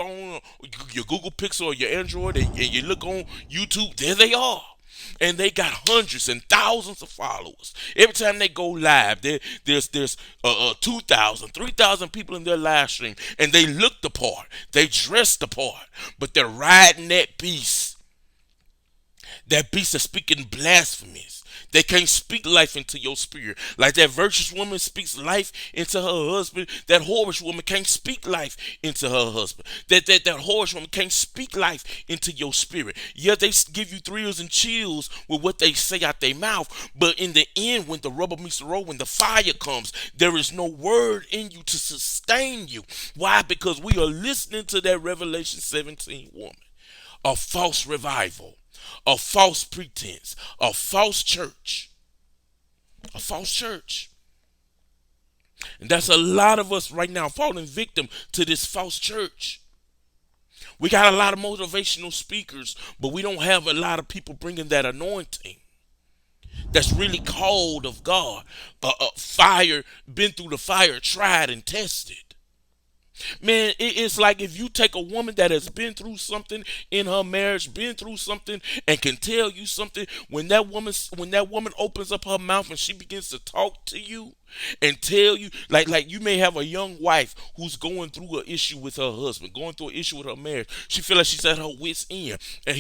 phone, or your Google Pixel or your Android, and you look on YouTube, there they are. And they got hundreds and thousands of followers. Every time they go live, there's 2,000, 3,000 people in their live stream, and they look the part, they dress the part, but they're riding that beast. That beast is speaking blasphemies. They can't speak life into your spirit. Like that virtuous woman speaks life into her husband. That whorish woman can't speak life into her husband. That whorish woman can't speak life into your spirit. Yeah, they give you thrills and chills with what they say out their mouth. But in the end, when the rubber meets the road, when the fire comes, there is no word in you to sustain you. Why? Because we are listening to that Revelation 17 woman. A false revival, a false pretense, a false church, a false church. And that's a lot of us right now falling victim to this false church. We got a lot of motivational speakers, but we don't have a lot of people bringing that anointing that's really called of God. Fire, been through the fire, tried and tested. Man, it's like if you take a woman that has been through something in her marriage, been through something, and can tell you something, when that woman opens up her mouth and she begins to talk to you and tell you, like you may have a young wife who's going through an issue with her husband, going through an issue with her marriage. She feel like she's at her wits end, but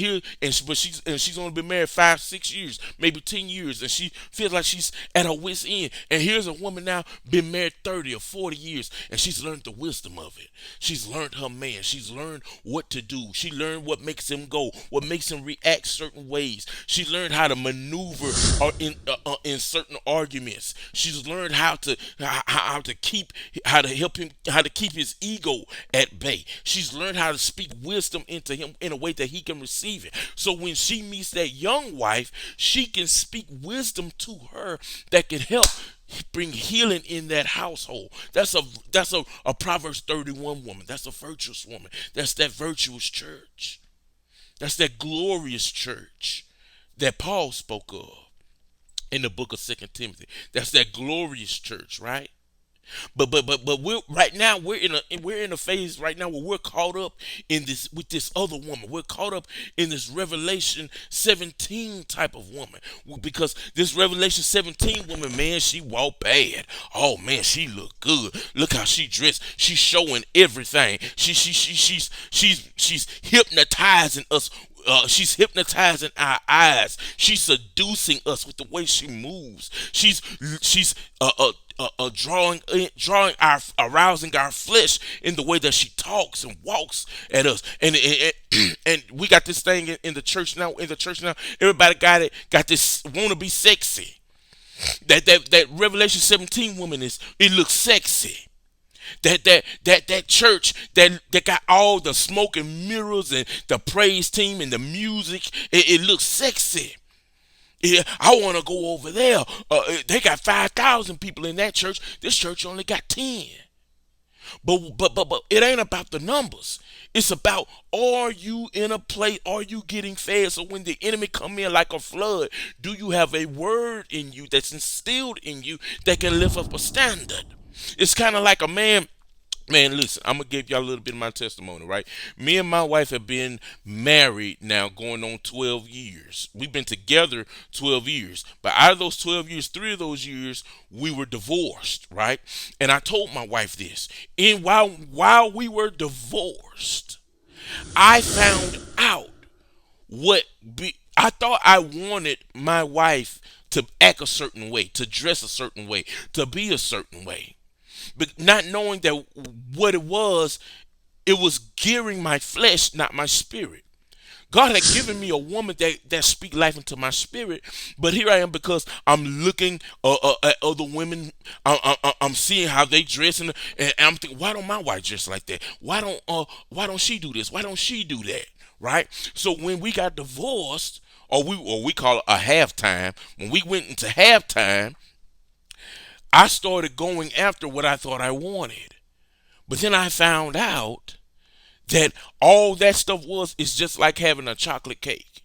she's only been married 5, 6 years, maybe 10 years, and she feels like she's at her wits end. And here's a woman now been married 30 or 40 years, and she's learned the wisdom of it. She's learned her man. She's learned what to do. She learned what makes him go, what makes him react certain ways. She learned how to maneuver in certain arguments. She's learned how to help him, how to keep his ego at bay. She's learned how to speak wisdom into him in a way that he can receive it. So when she meets that young wife, she can speak wisdom to her that can help bring healing in that household. That's a Proverbs 31 woman. That's a virtuous woman. That's that virtuous church. That's that glorious church that Paul spoke of in the book of Second Timothy. That's that glorious church, right? But we're right now we're in a phase right now where we're caught up in this with this other woman. We're caught up in this Revelation 17 type of woman, because this Revelation 17 woman, man, she walked bad. Oh man, she looked good. Look how she dressed. She's showing everything. She's hypnotizing us. She's hypnotizing our eyes. She's seducing us with the way she moves. She's drawing our, arousing our flesh in the way that she talks and walks at us. And we got this thing in the church now. In the church now, everybody got this want to be sexy. That Revelation 17 woman it looks sexy. That church that got all the smoke and mirrors and the praise team and the music, it looks sexy. Yeah, I want to go over there. They got 5,000 people in that church. This church only got 10. But it ain't about the numbers. It's about, are you in a place? Are you getting fed? So when the enemy come in like a flood, do you have a word in you that's instilled in you that can lift up a standard? It's kind of like a man. Man, listen, I'm going to give y'all a little bit of my testimony, right? Me and my wife have been married now going on 12 years. We've been together 12 years. But out of those 12 years, 3 of those years, we were divorced, right? And I told my wife this. And while we were divorced, I found out I thought I wanted my wife to act a certain way, to dress a certain way, to be a certain way. But not knowing that what it was gearing my flesh, not my spirit. God had given me a woman that speak life into my spirit, but here I am because I'm looking at other women. I'm seeing how they dress, and I'm thinking, why don't my wife dress like that? Why don't she do this? Why don't she do that? Right? So when we got divorced, or we call it a halftime, when we went into halftime, I started going after what I thought I wanted. But then I found out that all that stuff is just like having a chocolate cake.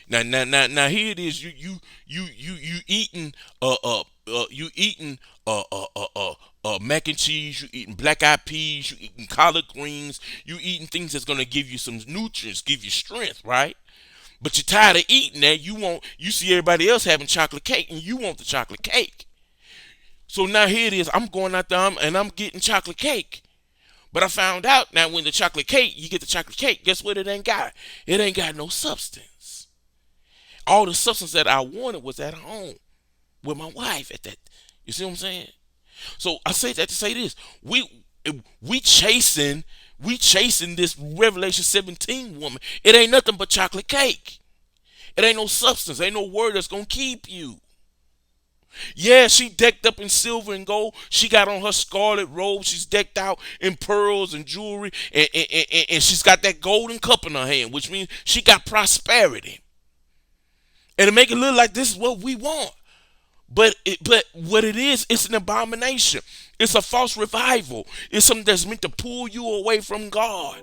Now here it is. You eating you eating mac and cheese, you eating black eyed peas, you eating collard greens, you eating things that's gonna give you some nutrients, give you strength, right? But you're tired of eating that. You see everybody else having chocolate cake, and you want the chocolate cake. So now here it is. I'm going out there and I'm getting chocolate cake. But I found out now when the chocolate cake, you get the chocolate cake, guess what it ain't got? It ain't got no substance. All the substance that I wanted was at home with my wife at that. You see what I'm saying? So I say that to say this. We chasing this Revelation 17 woman. It ain't nothing but chocolate cake. It ain't no substance. Ain't no word that's gonna keep you. Yeah, she decked up in silver and gold. She got on her scarlet robe. She's decked out in pearls and jewelry. And she's got that golden cup in her hand, which means she got prosperity. And to make it look like this is what we want. But what it is, it's an abomination. It's a false revival. It's something that's meant to pull you away from God.